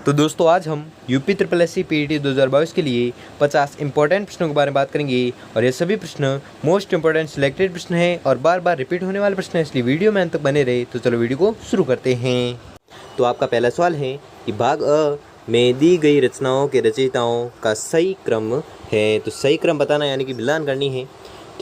तो दोस्तों आज हम UP triple S C PET 2022 के लिए 50 इंपॉर्टेंट प्रश्नों के बारे में बात करेंगे और ये सभी प्रश्न मोस्ट इंपॉर्टेंट सिलेक्टेड प्रश्न हैं और बार बार रिपीट होने वाले प्रश्न हैं, इसलिए वीडियो में अंत तक बने रहे। तो चलो वीडियो को शुरू करते हैं। तो आपका पहला सवाल है कि भाग अ में दी गई रचनाओं के रचयिताओं का सही क्रम है। तो सही क्रम बताना यानी कि मिलान करनी है,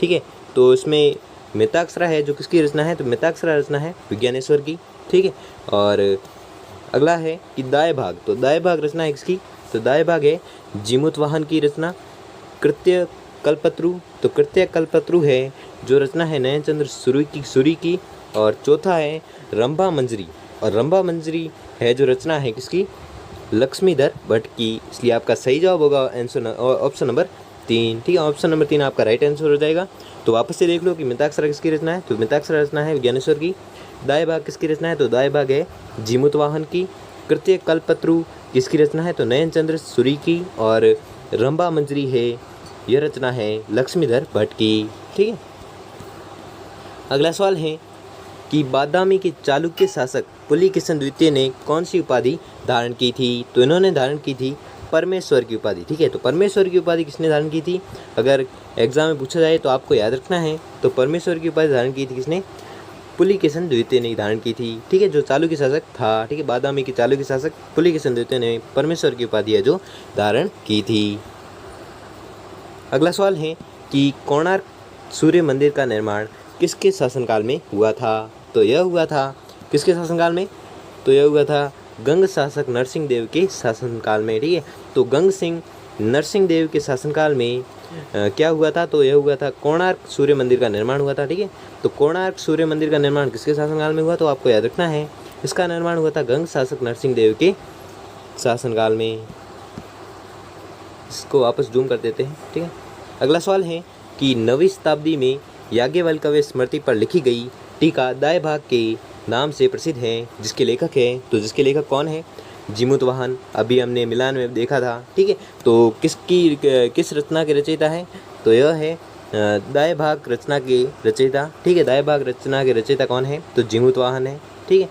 ठीक है। तो इसमें मिताक्षरा है जो किसकी रचना है, तो मिताक्षरा रचना है विज्ञानेश्वर की, ठीक है। और अगला है कि दाएं भाग, तो दाएं भाग रचना है किसकी, तो दाएं भाग है जीमूतवाहन की रचना कृत्य कल्पत्रु। तो कृत्य कल्पत्रु है जो रचना है नयनचंद्र सूरी की। और चौथा है रंभा मंजरी, और रंभा मंजरी है जो रचना है किसकी, लक्ष्मीधर भट्ट की। इसलिए आपका सही जवाब होगा आंसर ऑप्शन नंबर 3, ठीक है। ऑप्शन नंबर 3 आपका राइट आंसर हो जाएगा। तो वापस से देख लो कि मिताक्षरा किसकी रचना है, तो मिताक्षरा रचना है विज्ञानेश्वर की। दाएं भाग किसकी रचना है, तो दाएं भाग है जीमूतवाहन की। कृत्य कल्पत्रु किसकी रचना है, तो नयनचंद्र सूरी की। और रंभा मंजरी है, यह रचना है लक्ष्मीधर भट्ट की, ठीक है। अगला सवाल है कि बादामी के चालुक्य शासक पुलिकेशिन द्वितीय ने कौन सी उपाधि धारण की थी, तो इन्होंने धारण की थी परमेश्वर की उपाधि, ठीक है। तो परमेश्वर की उपाधि किसने धारण की थी, अगर एग्जाम में पूछा जाए तो आपको याद रखना है। तो परमेश्वर की उपाधि धारण की थी किसने, पुलिकेशिन द्वितीय ने धारण की थी, ठीक है, जो चालुक्य शासक था, ठीक है। बादामी के चालुक्य शासक पुलिकेशिन द्वितीय ने परमेश्वर की उपाधि है जो धारण की थी। अगला सवाल है कि कोणार्क सूर्य मंदिर का निर्माण किसके शासनकाल में हुआ था, तो यह हुआ था किसके शासनकाल में, तो यह हुआ था गंग शासक नरसिंह देव के शासनकाल में, ठीक है। तो गंग सिंह नरसिंह देव के शासनकाल में क्या हुआ था, तो यह हुआ था कोणार्क सूर्य मंदिर का निर्माण हुआ था, ठीक है। तो कोणार्क सूर्य मंदिर का निर्माण किसके शासनकाल में हुआ, तो आपको याद रखना है इसका निर्माण हुआ था गंग शासक नरसिंह देव के शासनकाल में। इसको वापस जूम कर देते हैं, ठीक है। अगला सवाल है कि 9वीं शताब्दी में याज्ञवल्क्य स्मृति पर लिखी गई टीका दाएं भाग के नाम से प्रसिद्ध है, जिसके लेखक है, तो जिसके लेखक कौन है, जीमूतवाहन। अभी हमने मिलान में देखा था, ठीक है। तो किस रचना के रचयिता है, तो यह है दाएं भाग रचना के रचयिता, ठीक है। दाएं भाग रचना के रचयिता कौन है, तो जीमूतवाहन है, ठीक है।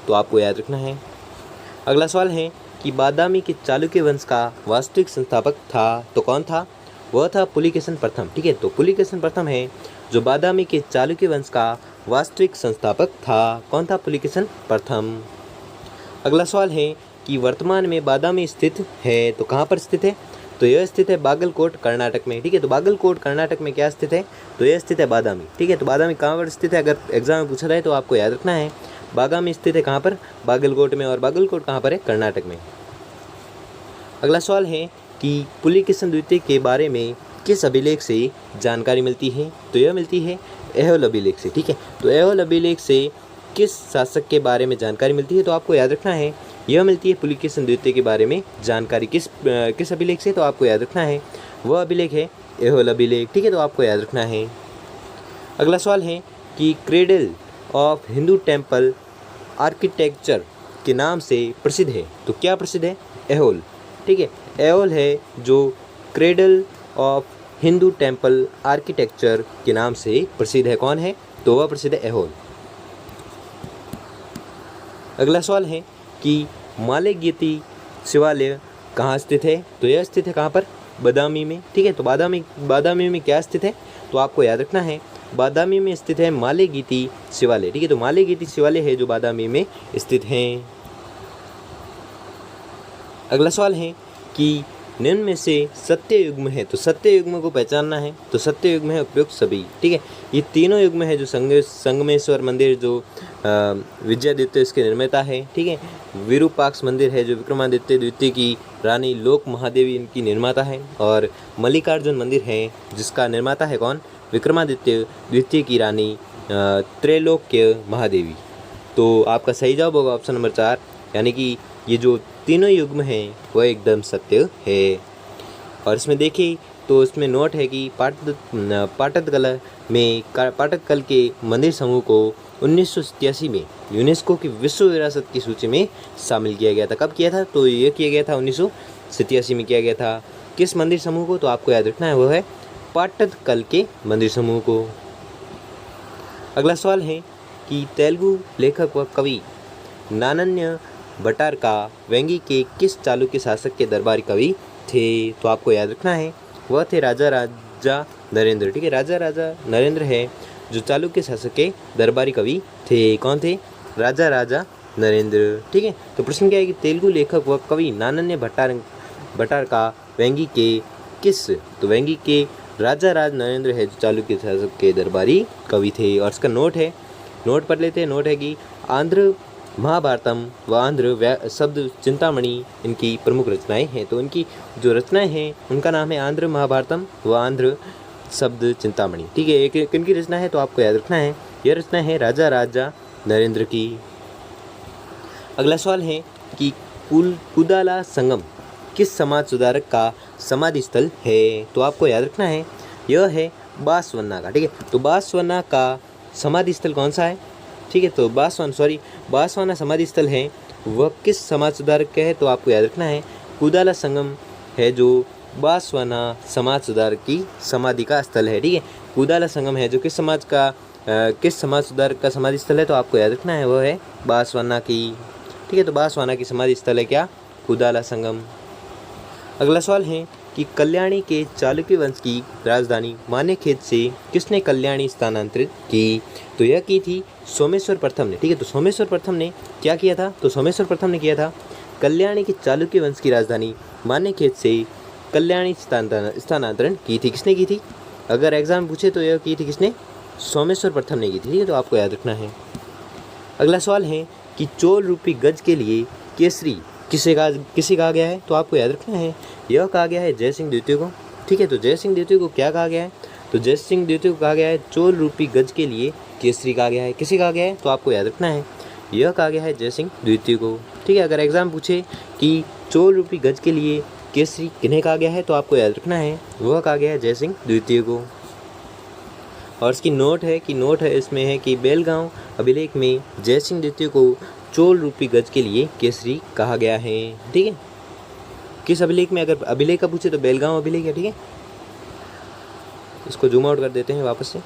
तो आपको याद रखना है। अगला सवाल है कि बादामी के चालुक्य वंश का वास्तविक संस्थापक था, तो कौन था, वह था पुलिकेशिन प्रथम, ठीक है। तो पुलिकेशिन प्रथम है जो बादामी के चालुक्य वंश का वास्तविक संस्थापक था, कौन था, पुलिकेशिन प्रथम। अगला सवाल है कि वर्तमान में बादामी स्थित है, तो कहाँ पर स्थित है, तो यह स्थित है बागलकोट कर्नाटक में, ठीक है। तो बागलकोट कर्नाटक में क्या स्थित है, तो यह स्थित है बादामी, ठीक है। तो बादामी कहाँ पर स्थित है, अगर एग्जाम में पूछा जाए तो आपको याद रखना है बादामी स्थित है कहाँ पर, बागलकोट में, और बागलकोट कहाँ पर है, कर्नाटक में। अगला सवाल है कि पुलिकेशिन द्वितीय के बारे में किस अभिलेख से जानकारी मिलती है, तो यह मिलती है ऐहोल अभिलेख से, ठीक है। तो ऐहोल अभिलेख से किस शासक के बारे में जानकारी मिलती है, तो आपको याद रखना है यह मिलती है पुलिकेशिन द्वितीय के बारे में जानकारी किस अभिलेख से, तो आपको याद रखना है वह अभिलेख है ऐहोल अभिलेख, ठीक है। तो आपको याद रखना है। अगला सवाल है कि cradle of Hindu temple architecture के नाम से प्रसिद्ध है, तो क्या प्रसिद्ध है, ऐहोल, ठीक है। ऐहोल है जो cradle of Hindu temple architecture के नाम से प्रसिद्ध है, कौन है, तो वह प्रसिद्ध है ऐहोल। अगला सवाल है कि मालेगीति शिवालय कहाँ स्थित है, तो यह स्थित है कहाँ पर, बादामी में, ठीक है। तो बादामी में क्या स्थित है, तो आपको याद रखना है बादामी में स्थित है मालेगीति शिवालय, ठीक है। तो मालेगीति शिवालय है जो बादामी में स्थित हैं। अगला सवाल है कि निम्न में से सत्य युग्म है, तो सत्य युग्म को पहचानना है, तो सत्य युग्म है उपयुक्त सभी, ठीक है। ये तीनों युग्म है जो संगमेश्वर मंदिर जो विजयादित्य इसके निर्माता है, ठीक है। विरूपाक्ष मंदिर है जो विक्रमादित्य द्वितीय की रानी लोक महादेवी इनकी निर्माता है। और मल्लिकार्जुन मंदिर है जिसका निर्माता है कौन, विक्रमादित्य द्वितीय की रानी त्रैलोक्य महादेवी। तो आपका सही जवाब होगा ऑप्शन नंबर 4, यानी कि ये जो तीनों युग्म हैं वह एकदम सत्य है। और इसमें देखिए तो इसमें नोट है कि पाटदकल के मंदिर समूह को 1987 में यूनेस्को की विश्व विरासत की सूची में शामिल किया गया था। कब किया था, तो ये किया गया था 1987 में किया गया था। किस मंदिर समूह को, तो आपको याद रखना है वह है पाटदकल के मंदिर समूह को। अगला सवाल है कि तेलुगु लेखक व कवि नानन्य भट्टार का वेंगी के किस चालुक्य शासक के दरबारी कवि थे? तो आपको याद रखना है वह थे राजा राजा नरेंद्र। ठीक है, राजा राजा नरेंद्र है जो चालुक्य शासक के दरबारी कवि थे। कौन थे? राजा राजा नरेंद्र। ठीक है, तो प्रश्न क्या है कि तेलुगु लेखक व कवि नानन्य भट्टार का वेंगी के किस, तो वेंगी के राजा राज नरेंद्र है जो चालुक्य शासक के दरबारी कवि थे। और इसका नोट है, नोट पढ़ लेते हैं। नोट है कि आंध्र महाभारतम व आंध्र शब्द चिंतामणि इनकी प्रमुख रचनाएं हैं। तो इनकी जो रचनाएं हैं उनका नाम है आंध्र महाभारतम व आंध्र शब्द चिंतामणि। ठीक है, एक किनकी रचना है तो आपको याद रखना है, यह रचना है राजा राजा नरेंद्र की। अगला सवाल है कि कुदाला संगम किस समाज सुधारक का समाधि स्थल है? तो आपको याद रखना है यह है बांसवाना का। ठीक है, तो बांसवाना का समाधि स्थल कौन सा है? ठीक है, तो बांसवाना समाधि स्थल है वह किस समाज सुधारक का है? तो आपको याद रखना है कुदाला संगम है जो बांसवाना समाज सुधारक की समाधि का स्थल है। ठीक है, कुदाला संगम है जो किस समाज सुधारक का समाधि स्थल है? तो आपको याद रखना है वह है बांसवाना की। ठीक है, तो बांसवाना की समाधि स्थल है क्या? कुदाला संगम। अगला सवाल है कि कल्याणी के चालुक्य वंश की राजधानी मानेखेत से किसने कल्याणी स्थानांतरित की? तो यह की थी सोमेश्वर प्रथम ने। ठीक है, तो सोमेश्वर प्रथम ने क्या किया था? तो सोमेश्वर प्रथम ने किया था कल्याणी के चालुक्य वंश की राजधानी मानेखेत से कल्याणी स्थानांतरण की थी। किसने की थी? अगर एग्जाम पूछे तो यह की थी किसने? सोमेश्वर प्रथम ने की थी। ठीक है, तो आपको याद रखना है। अगला सवाल है कि चोल रूपी गज के लिए केसरी किसे कहा गया है? तो आपको याद रखना है यह कहा गया है जय सिंह द्वितीय को। ठीक है, तो जय सिंह द्वितीय को क्या कहा गया है? तो जय सिंह द्वितीय को कहा गया है चोल रूपी गज के लिए केसरी कहा गया है। किसे कहा गया है? तो आपको याद रखना है यह कहा गया है जय सिंह द्वितीय को। ठीक है, अगर एग्जाम पूछे कि चोल रूपी गज के लिए केसरी किन्हें कहा गया है तो आपको याद रखना है वह कहा गया है जय सिंह द्वितीय को। और इसकी नोट है इसमें है कि बेलगांव अभिलेख में जय सिंह द्वितीय को चोल रूपी गज के लिए केसरी कहा गया है। ठीक है, किस अभिलेख में? अगर अभिलेख का पूछे तो बेलगांव अभिलेख है। ठीक है, इसको जूम आउट कर देते हैं वापस से,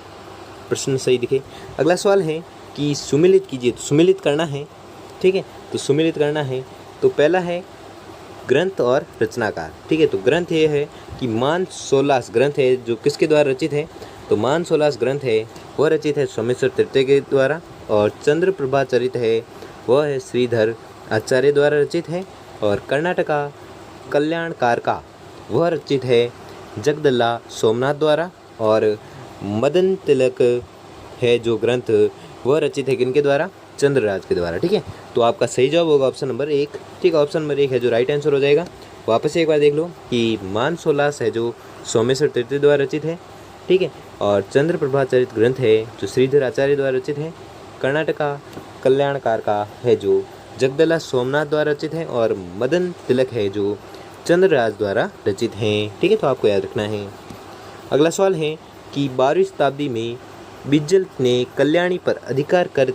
प्रश्न सही दिखे। अगला सवाल है कि सुमिलित कीजिए। तो सुमिलित करना है। ठीक है, तो सुमिलित करना है तो पहला है ग्रंथ और रचनाकार। ठीक है, तो ग्रंथ ये है कि मानसोलास ग्रंथ है जो किसके द्वारा रचित है? तो मानसोलास ग्रंथ है वह रचित है सोमेश्वर तृतीय के द्वारा। और चंद्रप्रभा चरित है वह है श्रीधर आचार्य द्वारा रचित है। और कर्नाटका कल्याणकार का वह रचित है जगदल्ला सोमनाथ द्वारा। और मदन तिलक है जो ग्रंथ वह रचित है किनके द्वारा? चंद्रराज के द्वारा। ठीक है, तो आपका सही जवाब होगा ऑप्शन नंबर 1। ठीक है, ऑप्शन नंबर 1 है जो राइट आंसर हो जाएगा। वापस से एक बार देख लो कि मानसोलास है जो सोमेश्वर तृतीय द्वारा रचित है। ठीक है, और चंद्रप्रभा चरित ग्रंथ है जो श्रीधर आचार्य द्वारा रचित है। कर्नाटका कल्याणकार का है जो जगदल्ला सोमनाथ द्वारा रचित है। और मदन तिलक है जो चंद्रराज द्वारा रचित हैं। ठीक है, तो आपको याद रखना है। अगला सवाल है कि 12वीं शताब्दी में बिज्जल ने कल्याणी पर अधिकार कर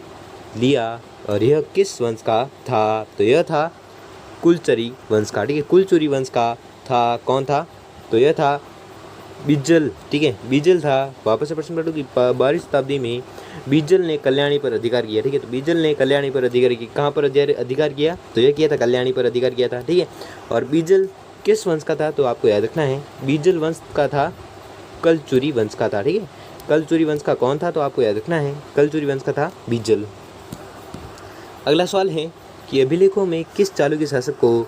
लिया और यह किस वंश का था? तो यह था कुलचरी वंश का। ठीक है, कुलचुरी वंश का था। कौन था? तो यह था बिज्जल। ठीक है, बिज्जल था। वापस से प्रश्न पढ़ो कि 12वीं शताब्दी में बिज्जल ने कल्याणी पर अधिकार किया। ठीक है, तो बिज्जल ने कल्याणी पर अधिकार किया। कहाँ पर अधिकार किया? तो यह किया था कल्याणी पर अधिकार किया था। ठीक है, और बिज्जल किस वंश का था? तो आपको याद रखना है बिज्जल वंश का था कलचुरी वंश का था। ठीक है, कलचुरी वंश का कौन था? तो आपको याद रखना है कलचुरी वंश का था बिज्जल। अगला सवाल है कि अभिलेखों में किस चालुक्य शासक को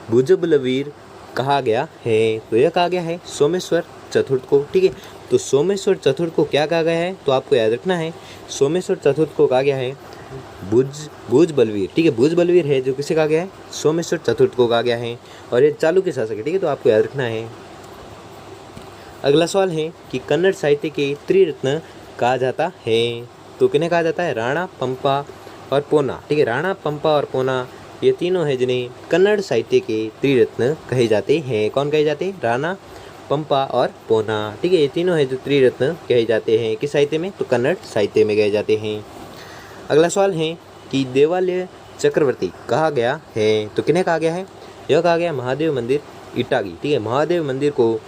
भुजबलवीर कहा गया है? तो यह कहा गया है सोमेश्वर चतुर्थ को। ठीक है, तो सोमेश्वर चतुर्थ को क्या कहा गया है? तो आपको याद रखना है सोमेश्वर चतुर्थ को कहा गया है भुजबलवीर। ठीक है, भुजबलवीर है जो किसे कहा गया है? सोमेश्वर चतुर्थ को कहा गया है। और ये चालुक्य शासक है। ठीक है, तो आपको याद रखना है। अगला सवाल है कि कन्नड़ साहित्य के त्रिरत्न कहा जाता है। तो किन्हें कहा जाता है? राणा, पंपा और पोना। ठीक है, राणा, पंपा और पोना ये तीनों हैं जिन्हें कन्नड़ साहित्य के त्रिरत्न कहे जाते हैं। कौन कहे जाते हैं? राणा, पंपा और पोना। ठीक है, ये तीनों हैं जो त्रिरत्न कहे जाते हैं। किस साहित्य में? तो कन्नड़ साहित्य में कहे जाते हैं। अगला सवाल है कि देवालय चक्रवर्ती कहा गया है। तो किन्हें कहा गया है? यह कहा गया महादेव मंदिर इटागी। ठीक है, महादेव मंदिर को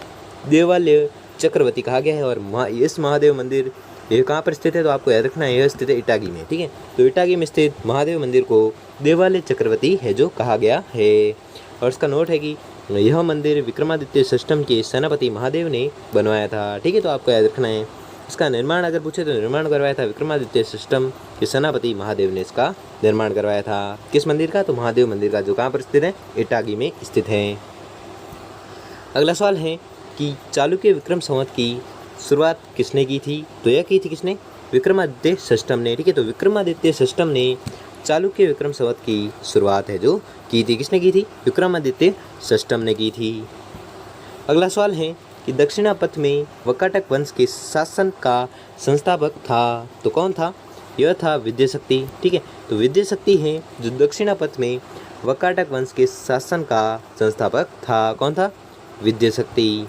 देवालय चक्रवर्ती कहा गया है। और इस महादेव मंदिर ये कहाँ पर स्थित है, तो आपको याद रखना है यह स्थित है इटागी में। ठीक है, तो इटागी में स्थित महादेव मंदिर को देवालय चक्रवर्ती है जो कहा गया है। और इसका नोट है कि यह मंदिर विक्रमादित्य षष्ठम के सेनापति महादेव ने बनवाया था। ठीक है, तो आपको याद रखना है। इसका निर्माण अगर पूछे तो निर्माण करवाया था विक्रमादित्य षष्ठम के सेनापति महादेव ने इसका निर्माण करवाया था। किस मंदिर का, तो महादेव मंदिर का, जो कहाँ पर स्थित है, इटागी में स्थित है। अगला सवाल है कि चालुक्य विक्रम संवत की शुरुआत किसने की थी, तो यह की थी किसने, विक्रमादित्य षष्ठम ने। ठीक है, तो विक्रमादित्य षष्ठम ने चालुक्य विक्रम संवत की शुरुआत है जो की थी, किसने की थी, विक्रमादित्य षष्ठम ने की थी। अगला सवाल है कि दक्षिणापथ में वकाटक वंश के शासन का संस्थापक था, तो कौन था, यह था विद्याशक्ति। ठीक है, तो विद्याशक्ति है जो दक्षिणापथ में वकाटक वंश के शासन का संस्थापक था, कौन था, विद्याशक्ति।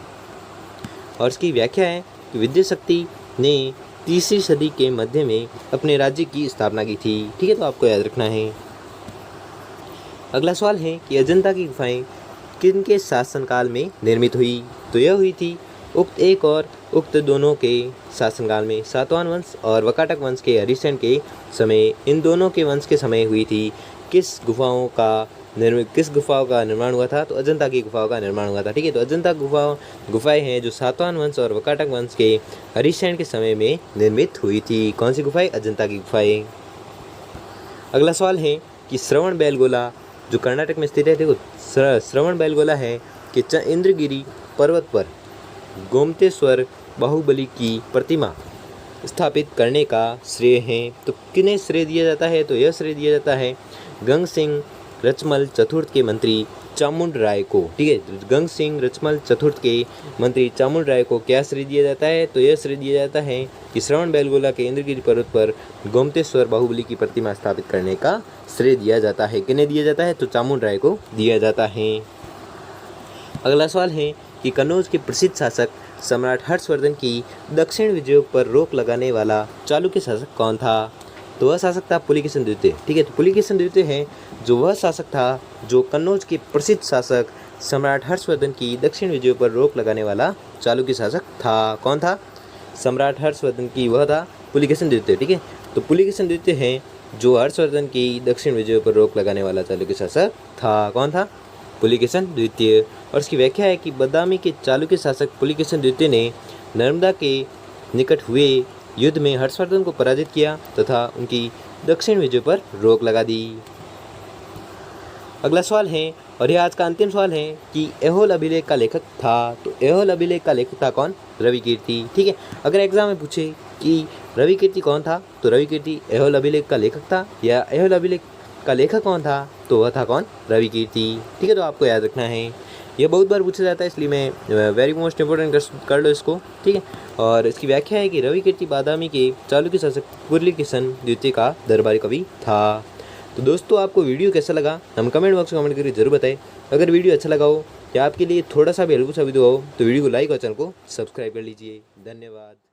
और इसकी व्याख्या है कि विद्याशक्ति ने 3वीं सदी के मध्य में अपने राज्य की स्थापना की थी। ठीक है, तो आपको याद रखना है। अगला सवाल है कि अजंता की गुफाएं किनके शासनकाल में निर्मित हुई, तो यह हुई थी उक्त एक और उक्त दोनों के शासनकाल में, सातवाहन वंश और वकाटक वंश के हरिसेन के समय, इन दोनों के वंश के समय हुई थी। किस गुफाओं का निर्माण हुआ था, तो अजंता की गुफाओं का निर्माण हुआ था। ठीक है, तो अजंता गुफाएं हैं जो सातवाहन वंश और वकाटक वंश के हरिसेन के समय में निर्मित हुई थी। कौन सी गुफाएं, अजंता की गुफाएं। अगला सवाल है कि श्रवण बेलगोला जो कर्नाटक में स्थित है, देखो श्रवण बेलगोला है कि इंद्रगिरी पर्वत पर गोमतेश्वर बाहुबली की प्रतिमा स्थापित करने का श्रेय है, तो किन्हें श्रेय दिया जाता है, तो यह श्रेय दिया जाता है गंग सिंह रचमल चतुर्थ के मंत्री चामुंड राय को। ठीक है, तो गंग सिंह रचमल चतुर्थ के मंत्री चामुंड राय को क्या श्रेय दिया जाता है, तो यह श्रेय दिया जाता है कि श्रवण बेलगोला के इंद्रगिरी पर्वत पर गोमतेश्वर बाहुबली की प्रतिमा स्थापित करने का श्रेय दिया जाता है। किन्हें दिया जाता है, तो चामुंड राय को दिया जाता है। अगला सवाल है कि कन्नौज के प्रसिद्ध शासक सम्राट हर्षवर्धन की दक्षिण विजयों पर रोक लगाने वाला चालुक्य शासक कौन था, तो वह शासक था पुलिकेशिन द्वितीय। ठीक है, तो पुलिकेशिन द्वितीय है जो वह शासक था जो कन्नौज के प्रसिद्ध शासक सम्राट हर्षवर्धन की दक्षिण विजयों पर रोक लगाने वाला चालुक्य शासक था। कौन था, सम्राट हर्षवर्धन की वह था पुलिकेशिन द्वितीय। ठीक है, तो पुलिकेशिन द्वितीय है जो हर्षवर्धन की दक्षिण विजयों पर रोक लगाने वाला चालुक्य शासक था। कौन था, पुलिकेशिन द्वितीय। और इसकी व्याख्या है कि बदामी के चालुक्य शासक पुलिकेशिन द्वितीय ने नर्मदा के निकट हुए युद्ध में हर्षवर्धन को पराजित किया तथा उनकी दक्षिण विजय पर रोक लगा दी। अगला सवाल है, और यह आज का अंतिम सवाल है कि ऐहोल अभिलेख का लेखक था, तो ऐहोल अभिलेख का लेखक था कौन, रविकीर्ति। ठीक है, अगर एग्जाम में पूछे कि रविकीर्ति कौन था, तो रविकीर्ति ऐहोल अभिलेख का लेखक था, या ऐहोल अभिलेख का लेखक कौन था, तो वह था कौन, रविकीर्ति। ठीक है, तो आपको याद रखना है। यह बहुत बार पूछा जाता है, इसलिए मैं वेरी मोस्ट इंपॉर्टेंट कर लो इसको। ठीक है, और इसकी व्याख्या है कि रविकीर्ति बादामी के चालुक्य शासक पुलिकेशिन द्वितीय का दरबारी कवि था। तो दोस्तों, आपको वीडियो कैसा लगा हम कमेंट बॉक्स में कमेंट करके जरूर बताएं। अगर वीडियो अच्छा लगा हो या आपके लिए थोड़ा सा भी हेल्पफुल साबित हुआ हो तो वीडियो को लाइक और चैनल को सब्सक्राइब कर लीजिए। धन्यवाद।